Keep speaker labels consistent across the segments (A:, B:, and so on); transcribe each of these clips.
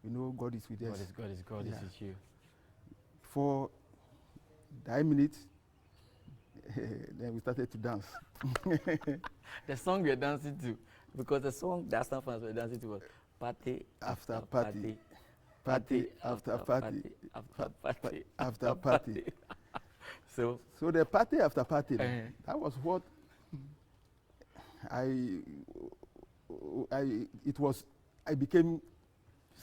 A: We know God is with us.
B: God is with you.
A: For 9 minutes, then we started to dance.
B: The song you're dancing to, because the song that some fans were dancing to was party
A: After party. Party after party. After party.
B: So
A: So the party after party, that was what I became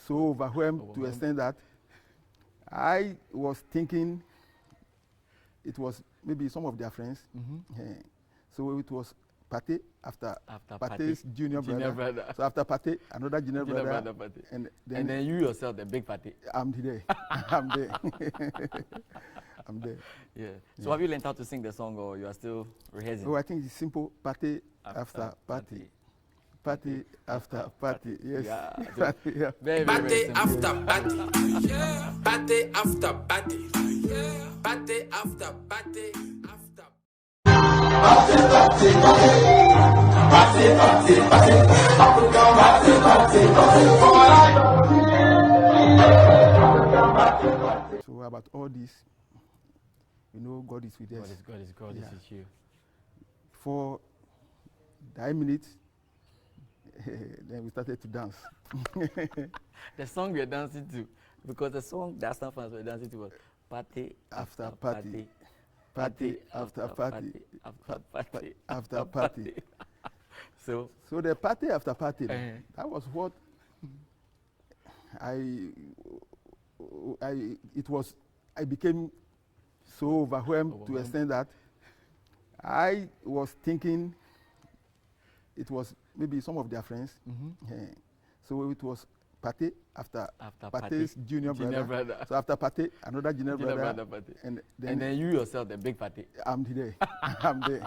A: so overwhelmed to the extent that I was thinking it was maybe some of their friends. So it was party after party's junior brother. So after party, another junior brother
B: party.
A: and
B: then you yourself, the big party.
A: I'm there. I'm there. I'm there.
B: Yeah. So have you learned how to sing the song, or you are still rehearsing?
A: Oh, I think it's simple. Party after party. Party after party. Yes.
B: Yeah. So
A: Party, yeah.
B: very, very, very
C: Party
B: simple.
C: after party, yeah. Party after party, yeah. Party after party, after.
A: So about all this, we know God is with us.
B: God is
A: Yeah.
B: with you.
A: For 9 minutes, then we started to dance.
B: The song you're dancing to, because the song that some fans were dancing to was party
A: After party. Party after party. After party.
B: So
A: So the party after party, that was what I became so overwhelmed to the extent that I was thinking it was maybe some of their friends. So it was party after party's junior brother. So after party, another junior brother.
B: party.
A: And
B: And then you yourself, the big party.
A: I'm there. I'm there.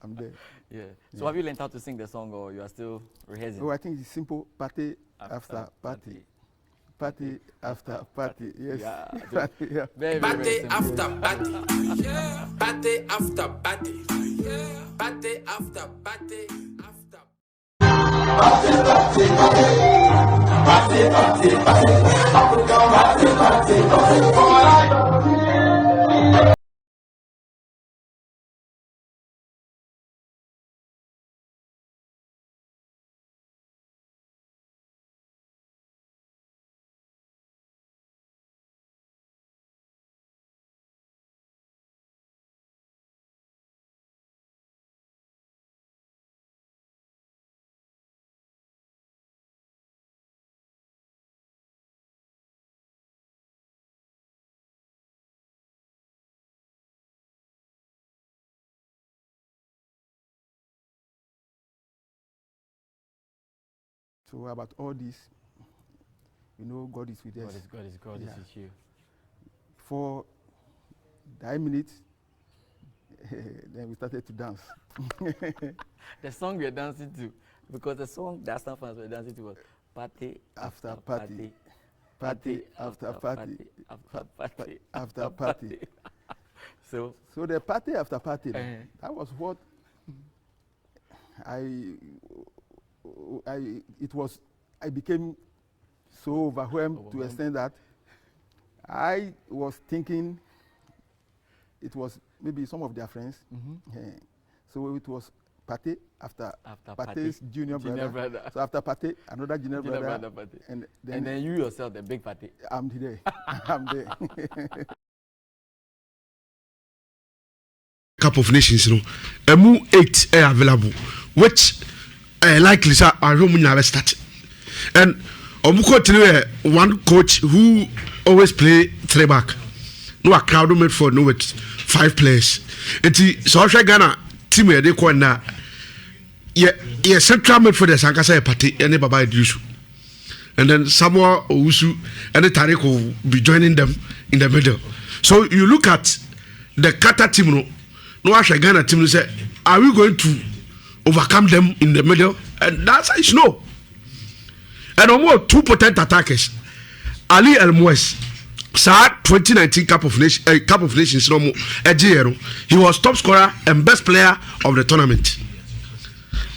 A: I'm there.
B: Yeah. So have you learned how to sing the song, or you are still rehearsing?
A: Oh, I think it's simple. Party after party. Party after party. Yes.
B: Yeah. So
A: Party, yeah.
B: very, very, very
C: Party
B: simple.
C: after party, yeah. Party after party, yeah. Party after party, after.
A: So about all this, we know God is with us.
B: God is
A: Yeah.
B: with you.
A: For 9 minutes, then we started to dance.
B: The song you're dancing to, because the song that some fans were dancing to was party
A: After party. Party after party. After party.
B: So
A: So the party after party, that was what I became so overwhelmed to the extent that I was thinking it was maybe some of their friends. So it was party after party's junior brother. So after party, another junior brother.
B: party.
A: And
B: And then you yourself, the big party.
A: I'm there. I'm there.
D: Cup of Nations, you know, emu 8 are available, which likely sir are home never start. And one coach who always play 3 back. No, a crowd made for no with 5 players. So Ghana team here they call na yeah central midfielder Sankasa party and Baba Idrisu. And then Samuel Owusu and the Tariq will be joining them in the middle. So you look at the Qatar team, no Ghana team say, are we going to overcome them in the middle? And that's is no. And almost 2 potent attackers. Ali El Moues, Sa 2019 Cup of Nations, he was top scorer and best player of the tournament.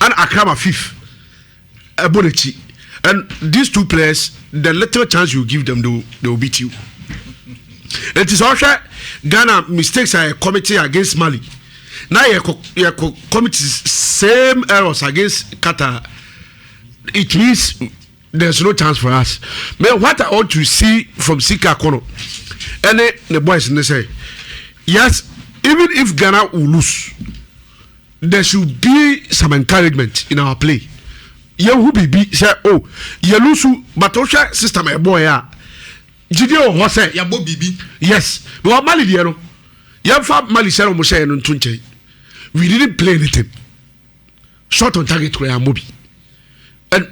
D: And Akrama 5th, Ebonichi. And these two players, the little chance you give them, they will beat you. It is also Ghana mistakes are committed against Mali. Now you commit same errors against Qatar. It means there's no chance for us. But what I want to see from Sika Kono, and the boys they say, yes, even if Ghana will lose, there should be some encouragement in our play. You who be say, oh, you lose, but also system a boy ya. Gideon Hose,
E: ya bo bibi.
D: Yes, we are Mali diero. You have Mali Sero Moshe and Tunche. We didn't play anything. Shot on target to Mobi. And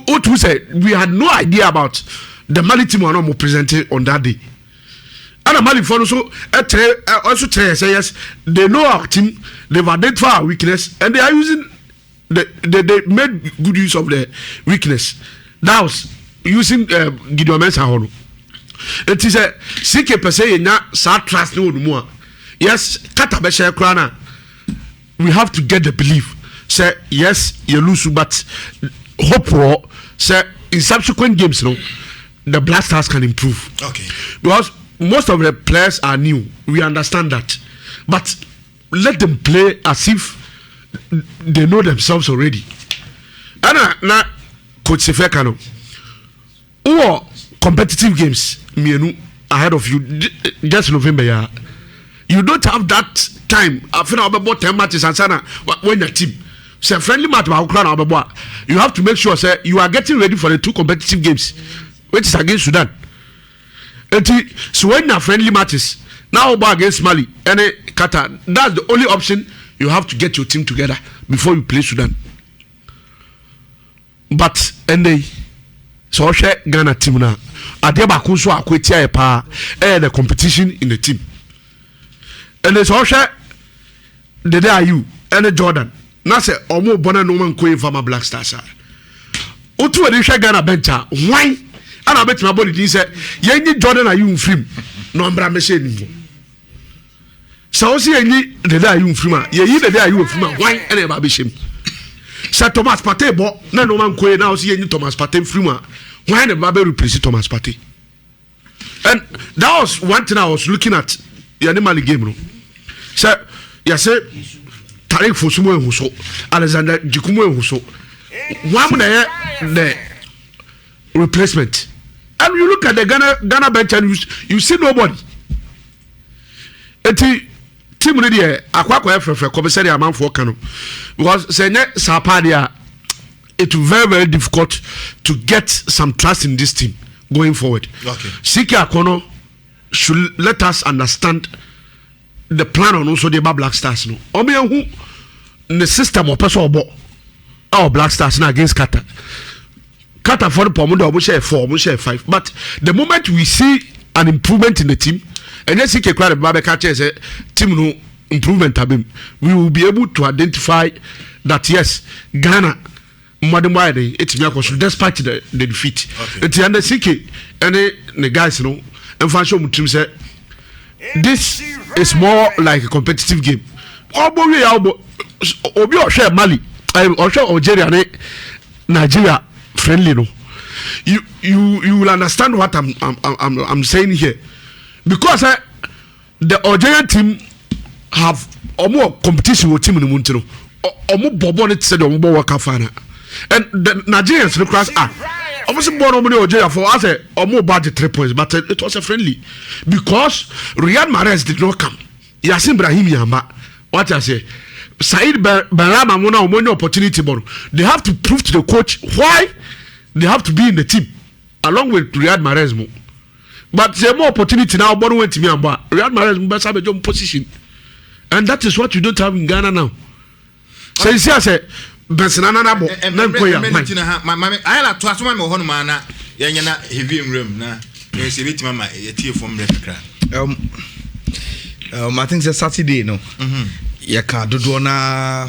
D: what we said, we had no idea about the Mali team were not presented on that day. And the Mali fans also say yes, they know our team, they've identified our weakness, and they are using they made good use of the weakness. That was using Gideon Mensah. It is a CK per se na sa trust no more. Yes, Kata be share krana. We have to get the belief. Say yes, you lose, but hope for say in subsequent games, no, the Black Stars can improve.
E: Okay.
D: Because most of the players are new. We understand that, but let them play as if they know themselves already. And now, Coach Sefekano, or competitive games, mienu ahead of you, just November. Yeah, you don't have that time. I feel about 10 matches and sana when your team. Say friendly match, you have to make sure say you are getting ready for the 2 competitive games, which is against Sudan. So when you have friendly matches, now against Mali and Qatar, that's the only option. You have to get your team together before you play Sudan. But and they so share Ghana team now. Adeba Kunso akwetia pa the competition in the team. And they so share the day are you and Jordan. Na say omo bona no man ko from Black Stars. Otu we share Ghana bencha. Why? Ana bet my body say ye Jordan are you film. No mbra me say ni. So see any the day you film. Ye the day you film. Why any ba be shame. Say Thomas Partey bo na no man ko now see any Thomas Partey film. Why the Babe replace Thomas Partey? And that was one thing I was looking at the animal game. No? So, yes, Tariq Fosumo and Huso, Alexander Jikumo and Huso. One the replacement. And you look at the Ghana bench and you see nobody. Team ready, Aqua for commissary amount for Kano. Because Senya Sapadia. It will be very, very difficult to get some trust in this team going forward.
E: Okay.
D: Siki Akono should let us understand the plan on also the Black Stars. No, Omiya who the system of person our Black Stars now against Qatar. Qatar for the Pomundo almost share 4, almost share 5. But the moment we see an improvement in the team, and then Siki Kwara Babeka says team no improvement, we will be able to identify that yes, Ghana. Madam Wiley, it's me despite the defeat. It's under CK and the guys, you know, and Fashion team said this is more like a competitive game. Obi or share Mali, or share Algeria, Nigeria friendly. No, you will understand what I'm saying here, because the Algerian team have more competition with team in the Montero. Omo Bobon said Omo Wakafana. And the Nigerians request obviously born on Algeria for us a more budget 3 points, but it was a friendly because Riyad Mahrez did not come. Yassin Brahim Yamba, what I say, Said Barama Mona money opportunity, but they have to prove to the coach why they have to be in the team along with Riyad Mahrez. But there's more opportunity now. But went to me and Riyad Mahrez must have a job position, and that is what you don't have in Ghana now. So you see, I say. Bensinana na bo na nkoya
E: mama ayala to asoma me hono ma na yenya na heavy room na se beti mama yetie from rekra
F: I think it's Saturday no ya ka dodo na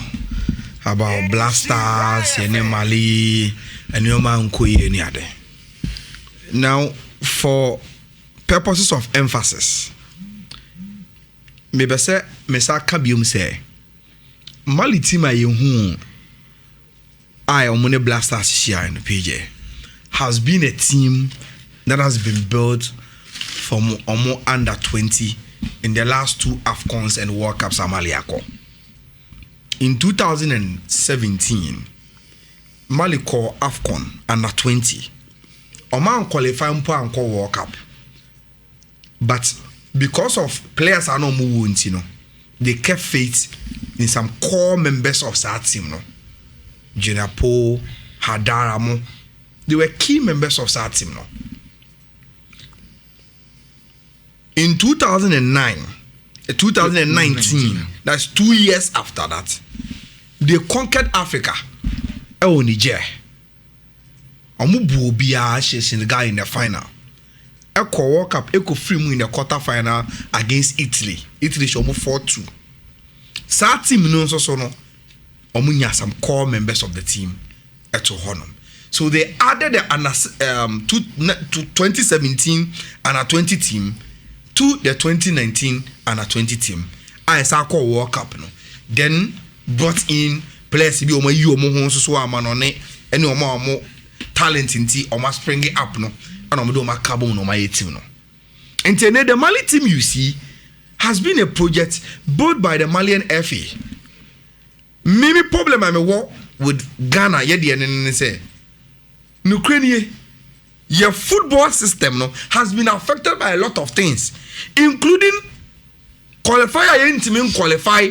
F: about Black Stars and Mali and Yoma nkoye ni ade. Now for purposes of emphasis maybe say me sa ka biom say Mali team ayehu Omone Blasters here in the PJ has been a team that has been built from Omo under 20 in the last 2 AFCONs and World Cups Amaliako. In 2017, Mali called AFCON under 20. Oman qualified for World Cup. But because of players are not moving, they kept faith in some core members of that team. Jenapo, Hadaramo, they were key members of that team. In 2019, that's 2 years after that, they conquered Africa. Niger. Omubu Obia Senegal in the final. Echo World Cup, Echo Free in the quarter final against Italy. Italy show 4-2. That team no so no. Omunya some core members of the team at Honum. So they added the 2017 under 20 team to the 2019 under 20 team. I saw call World Cup no. Then brought in players bi omo yi omo ho so amanone ene omo talent nti omo spring up no and omo do omo carbon no my team no. And the Mali team you see has been a project built by the Malian FA. Mimi problem I me with Ghana ye de say Ukraine your football system no has been affected by a lot of things, including qualifier team qualify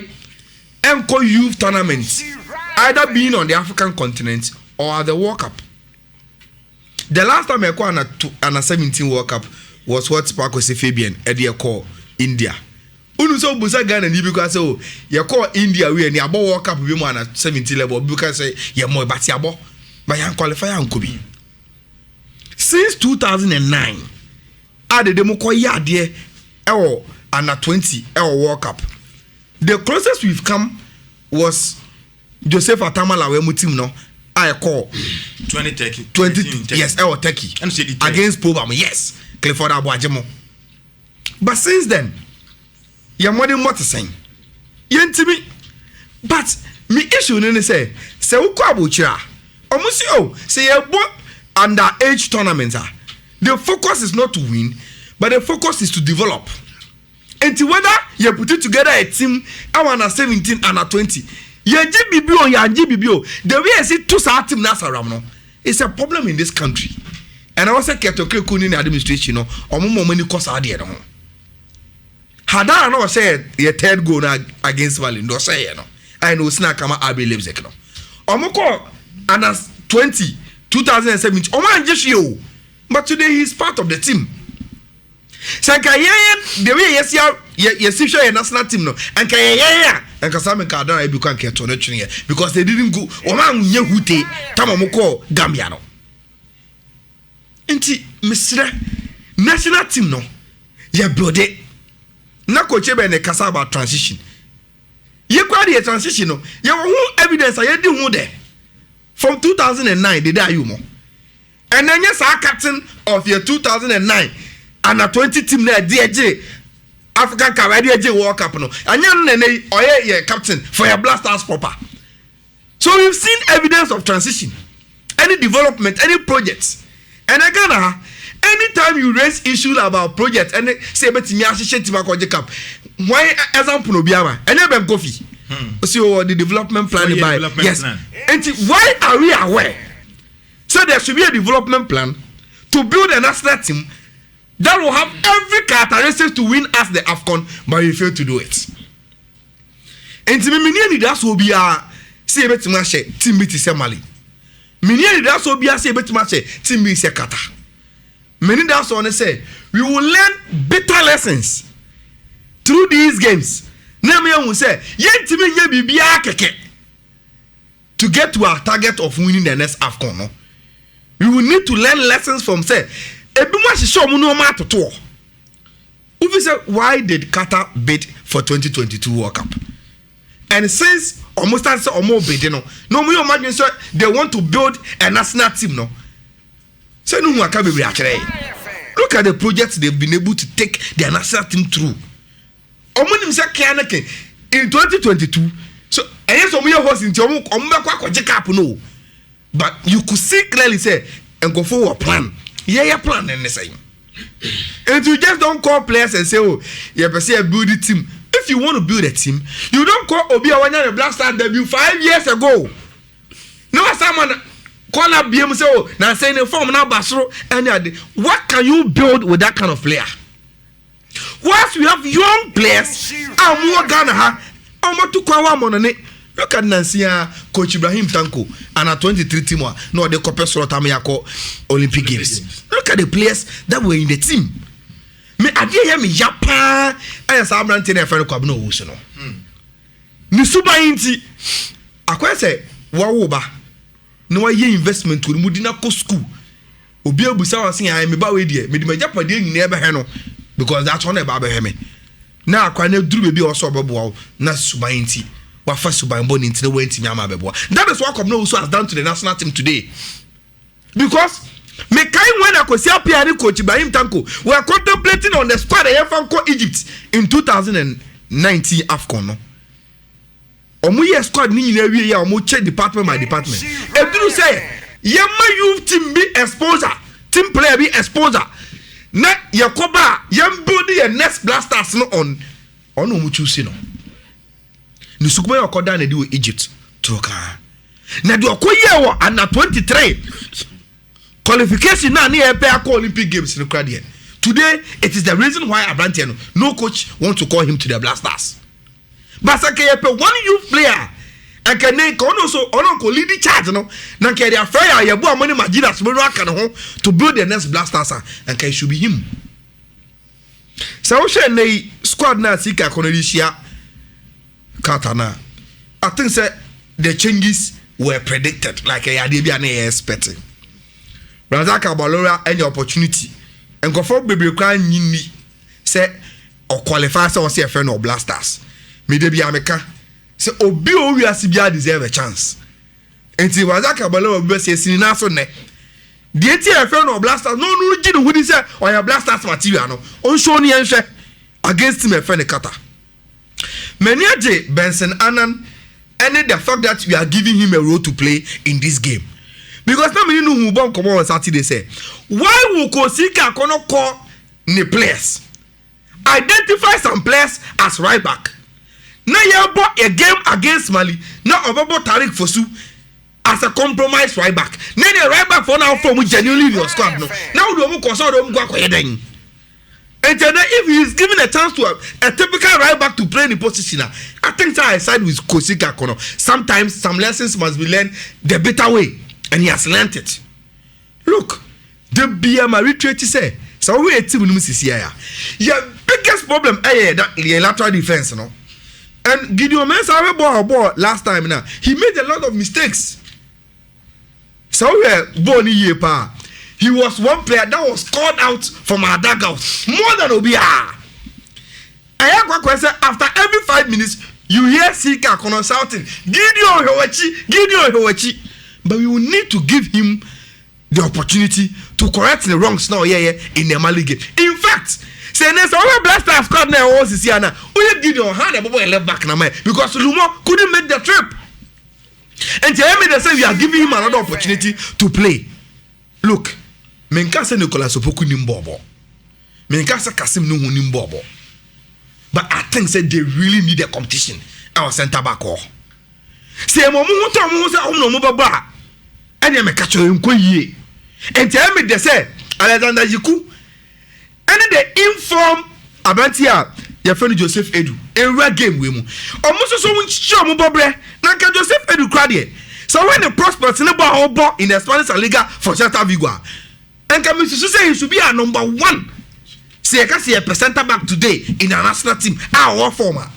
F: and youth tournaments, either being on the African continent or at the World Cup. The last time I called under 17 World Cup was what Sparko Fabian Eddie call India. Unu so busa Ghana ni because you call India we and you about World Cup we more at 17 level because say you more but you about but you qualify and could be. Since 2009, I the demo call ya there under 20 World Cup. The closest we've come was Joseph Atamala we team no I call
E: 20 Turkey.
F: Yes, Turkey against Pobam. Yes, Clifford Abuajemo. But since then, you're more than what to say. Yentimi. But me issue nene say uko abuchira. Omusi say you under age tournaments. The focus is not to win, but the focus is to develop. And whether you put it together a team, under 17 under 20, the way I see two team Nasaram, it's a problem in this country. And I was a Ketoke Kunin administration, or more money cost idea. Hadar no say your third goal against Valley, no say no. I know Snakama Abbey lives a no. Omoko under 20, 2017, Oman just you. But today he's part of the team. Sankayen, the way yes, your national team no, and Kaya and Kasame Kadana Bukan Keton because they didn't go Oman Yehute, Tamamoko, Gambiano. Enti, Mr. National team no, ya brode. Na Kochebe and Kasaba transition. You quite a transition no, you have evidence I did who there. From 2009, they die you more. And then yes, our captain of your 2009 and a 20 team there, DJ African Cup, DJ World Cup, no, and you're captain for your Blasters proper. So we've seen evidence of transition, any development, any projects, and again, anytime you raise issues about projects and say, but me associate to my cup, why example no biama, and never coffee. So the development plan by yes, and why are we aware? So there should be a development plan to build a national team that will have every characteristic to win as the AFCON, but we fail to do it. And to me, that's will be a say bet match team beat Mali. Many that's will be a say bet match team beat Qatar. Many that's want to say we will learn better lessons through these games. Name will say to get to our target of winning the next AFCON. No? We will need to learn lessons from say why did Qatar bid for 2022 World Cup? And since almost almost bid, no more imagine so they want to build a national team. No, so no one can be actually. Look at the projects they've been able to take their national team through. In 2022, so I guess we are hosting no. but you could see clearly say and go for a plan. Yeah, plan and the same. And you just don't call players and say, oh, you have to build a team. If you want to build a team, you don't call Obi Awanya the Black Star debut 5 years ago. No, someone call up BM say, oh, now saying the form now Basro and what can you build with that kind of player? Once we have young players, I'm more Ghana, I'm more to Kawa Monone. Look at Nancy, Coach Ibrahim Tanko, and a 23 team. No, the Copper Solotamiyako Olympic Games. Look at the players that were in the team. Me, I didn't hear me Japan. I saw Brantin and Fernando Cabno Usono. Nisuba Inti. I say, Wawoba. No, I hear investment to the Mudina Co school. Obia Busawa saying, I am about idea. Made my Japan doing never Hano because that's on a Baba Heme. Now, I can't do baby or so Babu, not Suba Inti. First by born into the way to Yama Beboa. That is what Comno also has done to the national team today. Because me kind when I could see a PRD coach by him Tanko, we are contemplating on the squad of Fanco Egypt in 2019 AFCON. Omuye squad ni every year omu check department by department. If you say Yama youth team be exposure, team player be exposure. Na Yakoba Yam building a next blasters no on Omuchu Sino. Nusukuma yokoda na diwo Egypt troka na di okoye wo under 23 qualification na epe akọ Olympic Games in Ukraine. Today it is the reason why Abrantiano no coach want to call him to the Blasters. But epe one youth player and can also onko lead the charge no na ke dia fair ya bu amoni magina so no aka ho to build the next Blasters and can should be him. So we squad na sika konelisia Katana. I think say the changes were predicted, like a idea and expecting. Razaka Balora any opportunity and go for baby crying yini say or qualify or say a friend or Blasters. Maybe America say Obi Sibia deserve a chance. And see Razaka Balora be say Sinaso ne. The ATF friend or Blasters no jino who say or your Blasters material no on show ni against him a friend Kata. Menyaje Benson Annan and the fact that we are giving him a role to play in this game. Because now many know who born come on Saturday say, why will Kosika kono call the players? Identify some players as right back. Now you have bought a game against Mali. Now about Tariq Fosu as a compromise right back. Now the right back for now from genuinely your squad. No. Now we don't consult them go ahead. And then if he is given a chance to a typical right back to play in the position, I think I side with Kosika Kono. Sometimes some lessons must be learned the better way, and he has learned it. Look, the BM retreat say, so we a team here. Your biggest problem is that the lateral defense, no. And Gideon Mensah ball last time now. He made a lot of mistakes. So we are born here, pa. He was one player that was called out from our dugout more than Obia. I have one question. After every 5 minutes, you hear Sika Kono shouting, Gideon Howechi. But we will need to give him the opportunity to correct the wrongs now in the Mali game. In fact, say next our Blaster squad now was this year now. We Gideon hand a left back now because Lumo couldn't make the trip. And tell me they say we are giving him another opportunity to play. Look. Menkasa Nicolas Opoku nimbobo. Menkasa Kasim no nimbobo. But I think that they really need a competition. Our center back or. Say mo say no ba. And you catch him ye. And tell me they say Alexander Yiku. And they inform Abantia your friend Joseph Edu. A rare game we mu. Almost so much show mo bobre. Nanka Joseph Edu crowd. So when the prospects in the Spanish Liga for Celta Vigo. And can say he should be a number one. See, I can see a center back today in a national team. Our former.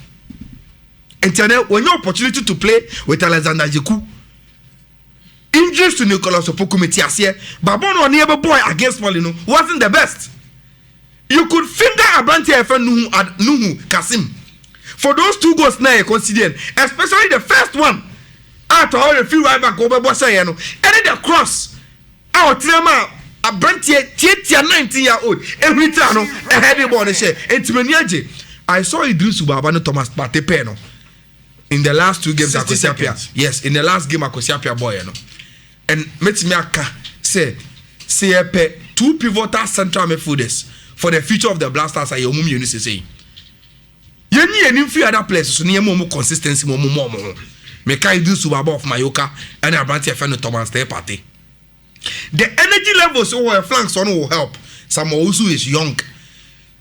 F: And when your opportunity to play with Alexander Yiku, injuries to Nicolas Opoku Metiasie, Babono nearby boy against Molino wasn't the best. You could finger Abranti FN Nuhu Kasim. For those 2 goals now you consider, especially the first one, after all the few right back over Bossayano, and then the cross. Our Trema. A Brantier 19-year-old every time a heavy ball share. I saw Idris Ubabano Thomas Patepeno in the last 2 games at Kosiapia. Yes, in the last game at Kosiapia boy. and metimi aka say two pivotal central midfielders for the future of the Black Stars are your mum you say. Yeni free other players so near more consistency more. Me can do Subaba of Mayoka and Abranti FN Thomas Day Party. The energy levels over flanks on will help. Some also is young.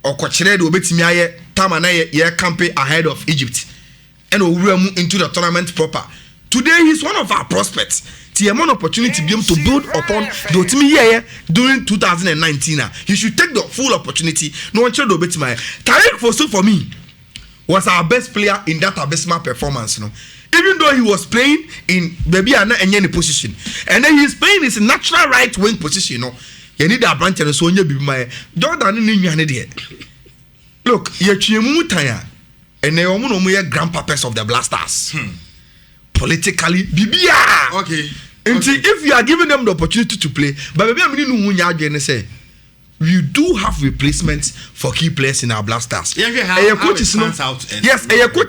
F: Or Kochred will bet me aye Tamana ye campaign ahead of Egypt. And will move into the tournament proper. Today he's one of our prospects. TMon opportunity to be able to build upon the team here during 2019. He should take the full opportunity. No one should bet my Tariq Fosu for me was our best player in that abysmal performance. You know? Even though he was playing in maybe any position, and then he's playing his natural right wing position. You know, you need a branch and so on. You be my Jordan in look, you're Chimutaya, and they are one of my grandpapas of the Black Stars. Politically, Bibia.
E: Okay.
F: And if you are giving them the opportunity to play, but maybe I'm going to say. We do have replacements for key players in our Black Stars.
E: Yes,
F: coach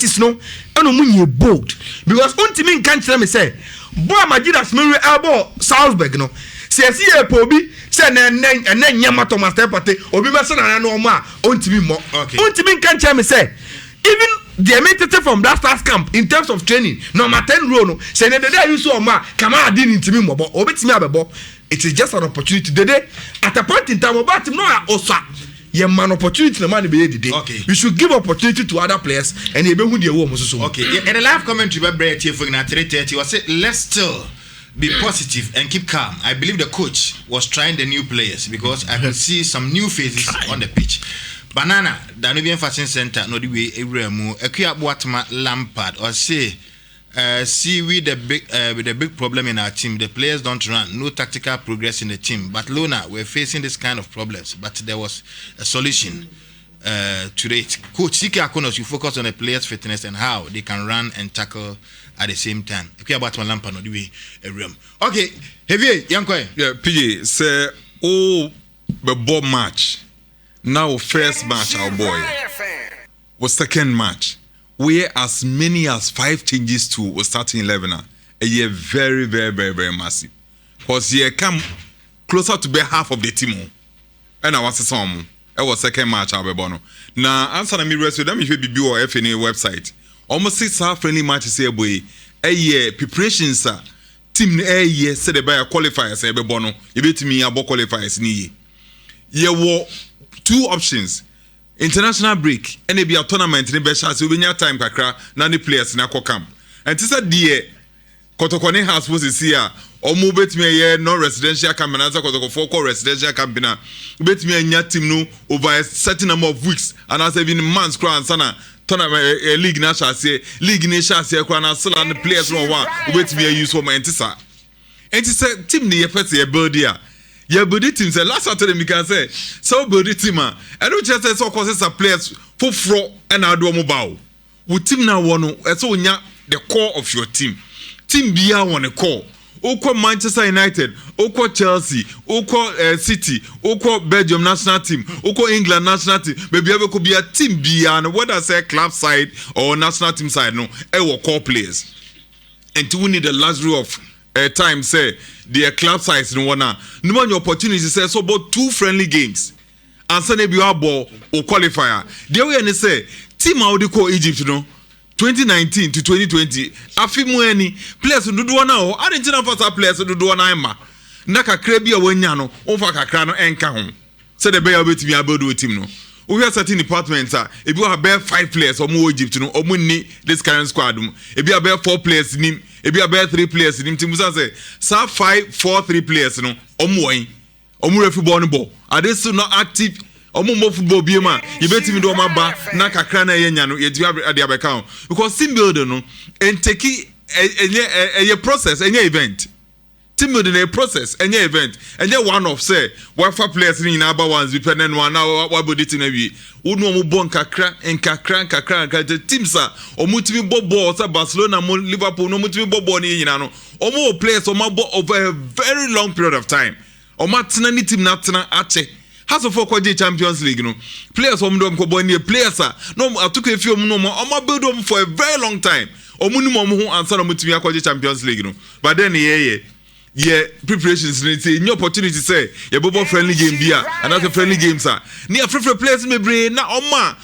F: is no, and you bold because one team can't tell me say, boy, my Jesus, Mary Elbow, Salzburg, no. Say, Pobi, say, and then Yamato Master Party, or be my son and no more, on team more.
E: Okay.
F: One team can't tell me say, even the emitter from Black Stars camp in terms of training, number 10 row, say, the day you saw ma, come out, didn't me more, or bit me about. It is just an opportunity today. At a point in time, about him, no, also, you man opportunity the man be today.
E: Okay.
F: We should give opportunity to other players and they be who they want.
E: Okay. And the live commentary by Brett here for 3:30 was said, let's still be positive and keep calm. I believe the coach was trying the new players because I could see some new faces on the pitch. Banana, Danubian Fashion Center, no the way Ebremu, Ekia Boatma Lampard, or say. See, with the big problem in our team, the players don't run, no tactical progress in the team. But Lona, we're facing this kind of problems, but there was a solution to it. Coach Siki Akonos, you focus on the players' fitness and how they can run and tackle at the same time. Okay, about my lamp on the way a room. Okay, heavy, young boy.
G: Yeah, PJ, say, oh, the ball match. Now, first match, our boy was second match. Where as many as 5 changes to was starting 11 a year very massive because here come closer to be half of the team and I was some it was second match I'll be bono now answer me rest with them if you be or FNA website almost 6 half friendly matches here boy a year preparations team a year said about qualifiers e be bono you bet me about qualifiers ni ye were 2 options. International break and be a tournament in Besha so we time kakra na the players na camp and this the Kotokone house was here or move it me no residential camp and Kotoko 4 residential camp na bet me nya team no over a certain number of weeks and as even months crown sana tournament league na say league nation say crown and still and the players no one bet me use for my entisa and it's team the first year build here. Yeah, but the team said last Saturday we can say so but the team and don't just say so causes a players for fro and I do mobile. With team now one so the core of your team. Team Bia want a core. Oko Manchester United, Oko Chelsea, Oko City, Oko Belgium national team, Oko England national team. Maybe ever could be a team Bia and whether say club side or national team side no, core players. And to need the luxury of time say the club size no one no one opportunity say so about 2 friendly games and say maybe you ball or qualifier the way they say team how they call Egypt no 2019 to 2020 afimu any players do do now Argentina first players do do na ma na kakra bia wanya no onfa kakra no enka ho say the bear betimi abuild team no we have certain departments if you have 5 players or more Egypt no omo ni this current squad if you have 4 players nim if you have 3 players nim team say 5 4 3 players no omo refi ball no ball are they still not active omo mo football bi ma you betimi do ma ba na kakra na yenya no ye di abeka because team building no and take a process any event team building a process any event and then one of say what for players in number ones dependent one now what body team we no mo bon kakra teams omo timi ball say Barcelona mo Liverpool no mo timi ball ni nyina no omo players omo over a very long period of time omo tena ni team na tena ache has of the Champions League no players omo do ko ball ni players no atoka efi omo no omo build them for a very long time omo ni mo ho answer no mo timi akwaje Champions League no but then yeah preparations any opportunity say you bobo friendly game bia and that's a friendly game sir near free players me brain na oma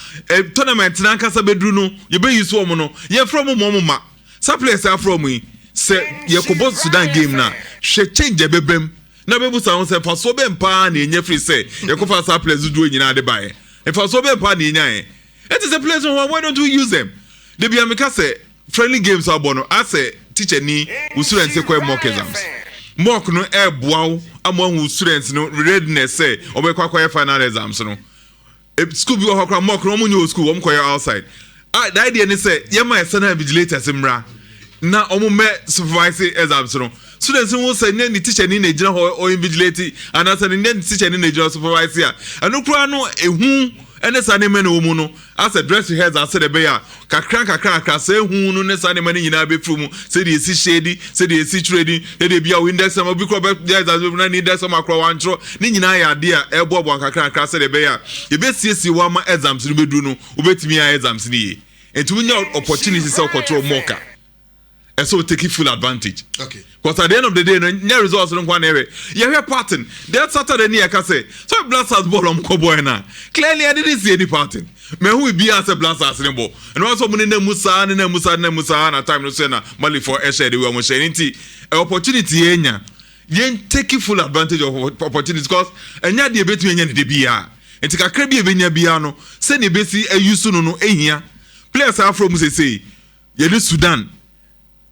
G: tournament na kasa bedru no you be use womo no ye from moma some players are from me say ye ko Sudan game na she change bebem na bebu sa say fa so be mpa na enye free say ye ko fa sa players do nyina de bae e fa so be mpa na enya it is a place why don't we use them they be ameka say friendly games are bono as a teacher ni students say mock exams mock no e boaw among students no readiness say obekwa final exams no school be okra mock no mo school om koy outside the idea ni say yema external vigilators mra na omo me supervise exams no students who say ni teacher ni na gina o invigilate and as ni teacher ni na gina supervise ya anokura no ehu ene sane men wo no as a dress heads as the bear kakran say hu no ne sane men nyina be frum say the esi shady say the esi trade dey bia index am bi kro be there as we na index am akro wantro ni nyina ya de a ebobo kakran say the bear e be siesi wa ma exams no bedu no obetimi ya exams ni entu nya opportunity say control moka and so take full advantage.
E: Okay.
G: Because at the end of the day, no results don't want to you hear pattern. That Saturday near say so Blasters ball on Cowboy now. Clearly, I didn't see any pattern. Me who be as a Blasters in ball. And also when in Musa and time no say na Mali for Eshe they were mo share opportunity enya. Yen take full advantage of opportunities because enya dey betu enya dey bia. Enti kakra bia benya bia no say ne besi ayusu no ehia. Players are from say ye Sudan.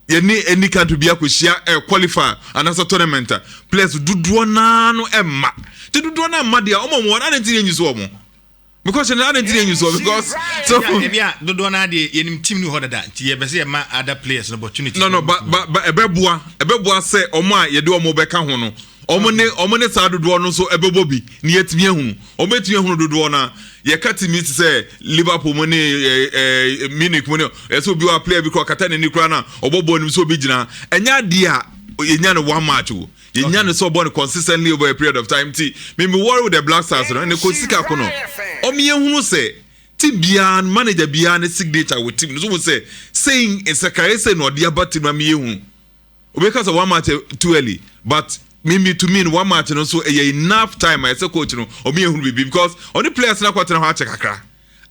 G: Any country be a qualify and as a tournament. Players do no emma. To do na madia omo one and use woman. Because you didn't use because so
E: yeah, do na the team no other that ye be say ma other players an opportunity.
G: No, but ebeboa say omo ye do omo beka ho no. Omo ne sa do no so ebebo bi ne yetimi ehunu. Omo etimi ehunu do na ye kati me say Liverpool money Munich money so bi wa player bi ko kata ne nikura na obobo nim so bi gina enya dia enya no one match o enya no so born consistently over a period of time ti me worry with the Black Stars no ne ko sika ko no o me ehunu say team bia manager bia ne signature with team so say saying in secretary say no dia but team me ehunu o because of one match too early but to mean one match no so enough time I say coach no o me ehunu bibi because only players na kwatena ho check akra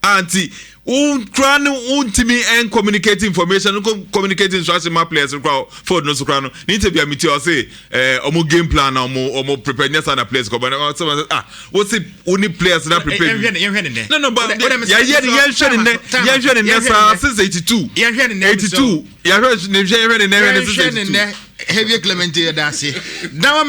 G: anti try to me and communicate information communicating instruction my players for no so no need to be a meet or say omo game plan omo preparedness and players go what's it only players that prepare no but yeah since 82
E: heavy Clemente that's it now